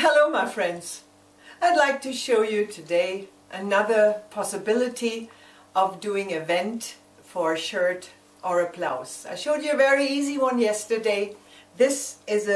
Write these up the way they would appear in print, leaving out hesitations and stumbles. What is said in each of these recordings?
Hello my friends, I'd like to show you today another possibility of doing a vent for a shirt or a blouse. I showed you a very easy one yesterday. This is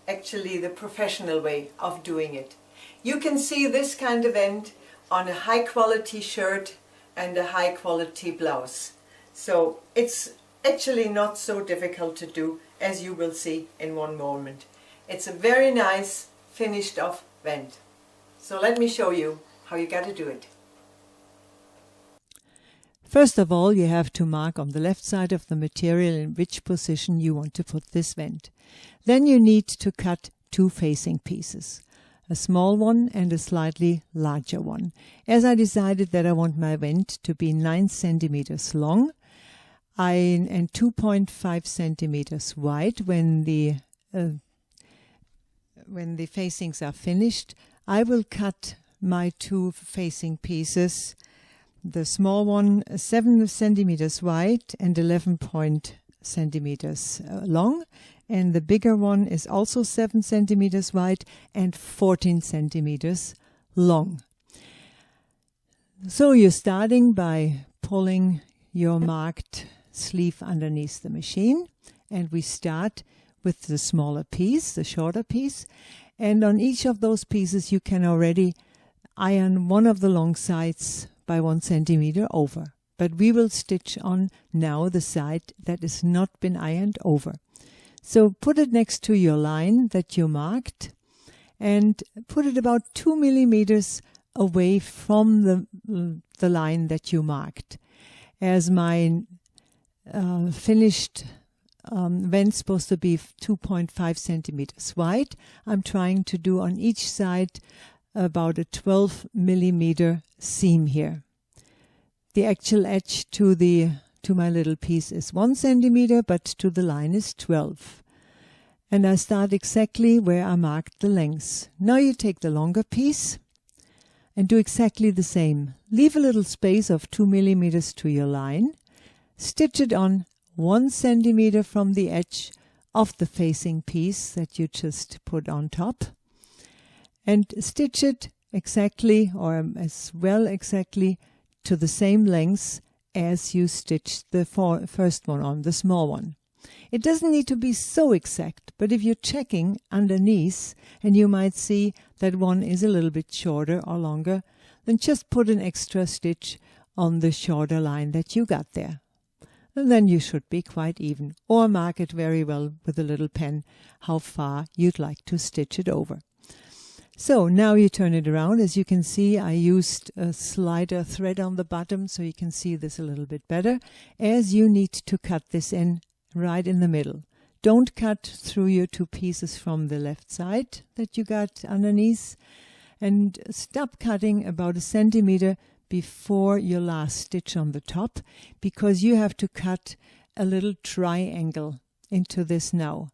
actually the professional way of doing it. You can see this kind of vent on a high quality shirt and a high quality blouse. So it's actually not so difficult to do, as you will see in one moment. It's a very nice finished off vent. So let me show you how you got to do it. First of all, you have to mark on the left side of the material in which position you want to put this vent. Then you need to cut two facing pieces, a small one and a slightly larger one. As I decided that I want my vent to be 9 centimeters long and 2.5 centimeters wide when the facings are finished, I will cut my two facing pieces, the small one 7 centimeters wide and 11 centimeters long, and the bigger one is also 7 centimeters wide and 14 centimeters long. So you're starting by pulling your marked sleeve underneath the machine, and we start with the smaller piece, the shorter piece, and on each of those pieces you can already iron one of the long sides by 1 centimeter over. But we will stitch on now the side that has not been ironed over. So put it next to your line that you marked and put it about 2 millimeters away from the line that you marked. As my finished vent's supposed to be 2.5 centimeters wide, I'm trying to do on each side about a 12 millimeter seam here. The actual edge to my little piece is 1 centimeter, but to the line is 12. And I start exactly where I marked the lengths. Now you take the longer piece and do exactly the same. Leave a little space of 2 millimeters to your line. Stitch it on 1 centimeter from the edge of the facing piece that you just put on top, and stitch it exactly, or as well exactly, to the same length as you stitched the first one on, the small one. It doesn't need to be so exact, but if you're checking underneath and you might see that one is a little bit shorter or longer, then just put an extra stitch on the shorter line that you got there. And then you should be quite even, or mark it very well with a little pen how far you'd like to stitch it over. So now you turn it around. As you can see, I used a slider thread on the bottom so you can see this a little bit better, as you need to cut this in right in the middle. Don't cut through your two pieces from the left side that you got underneath, and stop cutting about 1 centimeter before your last stitch on the top, because you have to cut a little triangle into this now.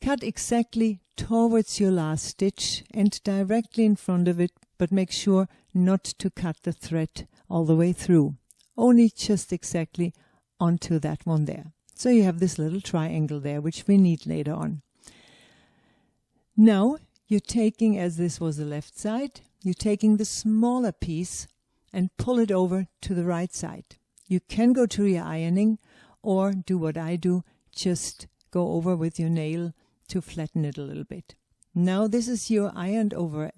Cut exactly towards your last stitch and directly in front of it, but make sure not to cut the thread all the way through, only just exactly onto that one there. So you have this little triangle there, which we need later on. Now you're taking, as this was the left side, you're taking the smaller piece and pull it over to the right side. You can go to your ironing or do what I do, just go over with your nail to flatten it a little bit. Now this is your ironed over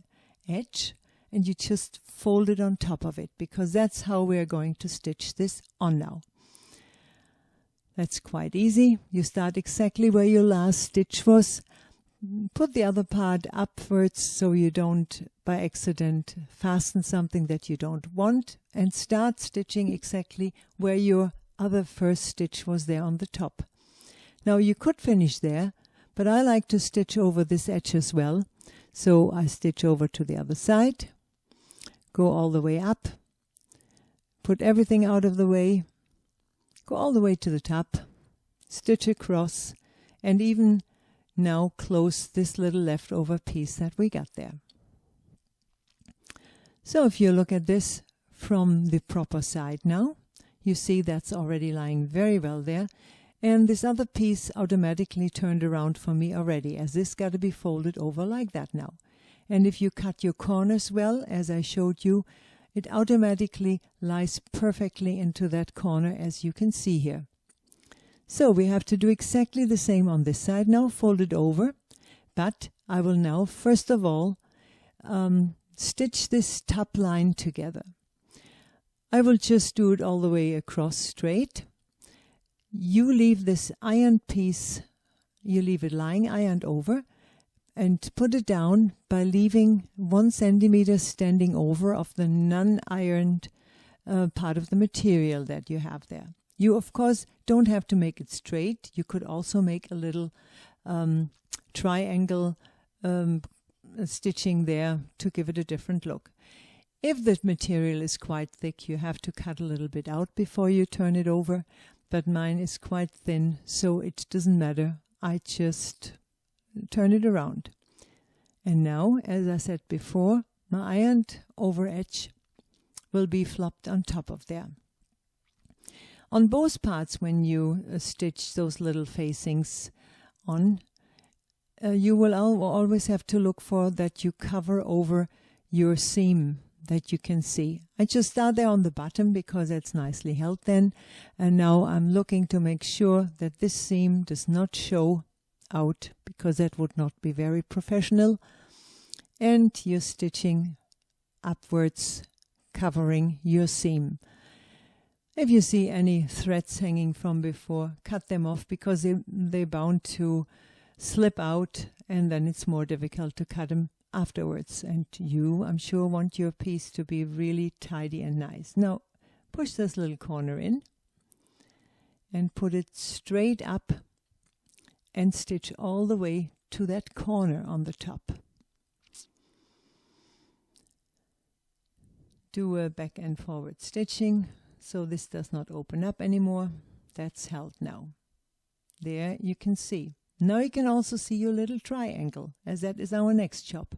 edge, and you just fold it on top of it, because that's how we're going to stitch this on now. That's quite easy. You start exactly where your last stitch was. Put the other part upwards so you don't by accident fasten something that you don't want, and start stitching exactly where your other first stitch was there on the top. Now you could finish there, but I like to stitch over this edge as well, so I stitch over to the other side, go all the way up, put everything out of the way, go all the way to the top, stitch across, and even now close this little leftover piece that we got there. So if you look at this from the proper side now, you see that's already lying very well there, and this other piece automatically turned around for me already, as this got to be folded over like that now. And if you cut your corners well, as I showed you, it automatically lies perfectly into that corner, as you can see here. So we have to do exactly the same on this side now, fold it over. But I will now, first of all, stitch this top line together. I will just do it all the way across straight. You leave this ironed piece, you leave it lying ironed over, and put it down by leaving 1 centimeter standing over of the non-ironed part of the material that you have there. You, of course, don't have to make it straight. You could also make a little triangle stitching there to give it a different look. If the material is quite thick, you have to cut a little bit out before you turn it over, but mine is quite thin, so it doesn't matter. I just turn it around. And now, as I said before, my ironed over edge will be flopped on top of there. On both parts, when you stitch those little facings on, you will always have to look for that you cover over your seam that you can see. I just start there on the bottom because it's nicely held then, and now I'm looking to make sure that this seam does not show out, because that would not be very professional. And you're stitching upwards, covering your seam. If you see any threads hanging from before, cut them off, because they're bound to slip out, and then it's more difficult to cut them afterwards. And you, I'm sure, want your piece to be really tidy and nice. Now push this little corner in and put it straight up and stitch all the way to that corner on the top. Do a back and forward stitching so this does not open up anymore. That's held now. There you can see. Now you can also see your little triangle, as that is our next job.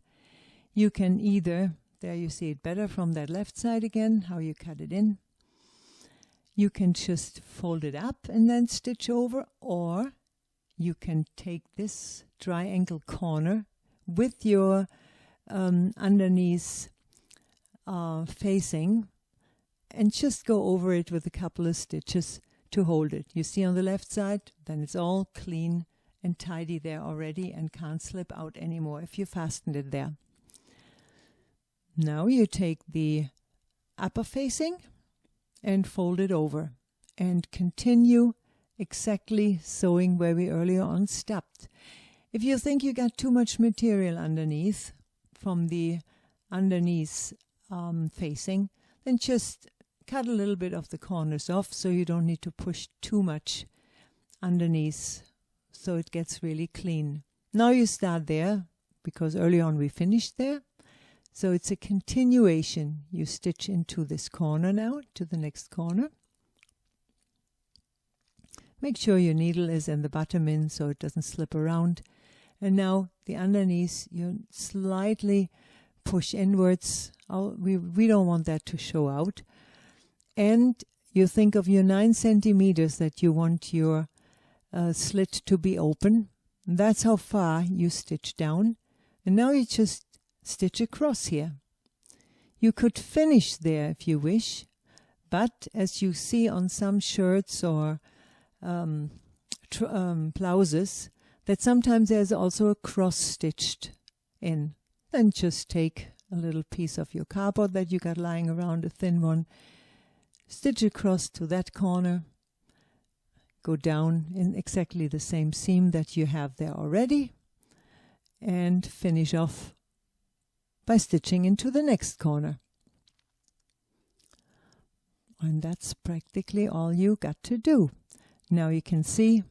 You can either, there you see it better from that left side again, how you cut it in. You can just fold it up and then stitch over, or you can take this triangle corner with your underneath facing and just go over it with a couple of stitches to hold it. You see on the left side, then it's all clean and tidy there already and can't slip out anymore if you fastened it there. Now you take the upper facing and fold it over and continue exactly sewing where we earlier on stopped. If you think you got too much material underneath from the underneath facing, then just cut a little bit of the corners off so you don't need to push too much underneath, so it gets really clean. Now you start there, because earlier on we finished there. So it's a continuation. You stitch into this corner now, to the next corner. Make sure your needle is in the bottom in so it doesn't slip around. And now the underneath, you slightly push inwards. We don't want that to show out. And you think of your 9 centimeters that you want your slit to be open. That's how far you stitch down. And now you just stitch across here. You could finish there if you wish, but as you see on some shirts or blouses, that sometimes there's also a cross stitched in. Then just take a little piece of your cardboard that you got lying around, a thin one, stitch across to that corner, go down in exactly the same seam that you have there already, and finish off by stitching into the next corner. And that's practically all you got to do. Now you can see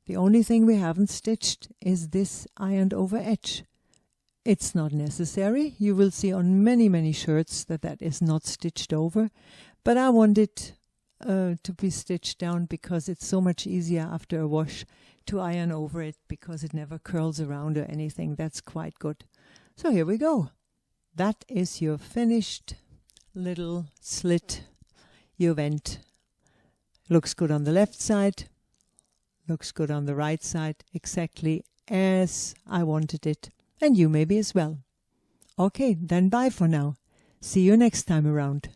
the only thing we haven't stitched is this ironed over edge. It's not necessary. You will see on many shirts that that is not stitched over, but I want it to be stitched down because it's so much easier after a wash to iron over it, because it never curls around or anything. That's quite good. So here we go. That is your finished little slit, your vent. Looks good on the left side, looks good on the right side, exactly as I wanted it, and you maybe as well. Okay, then bye for now. See you next time around.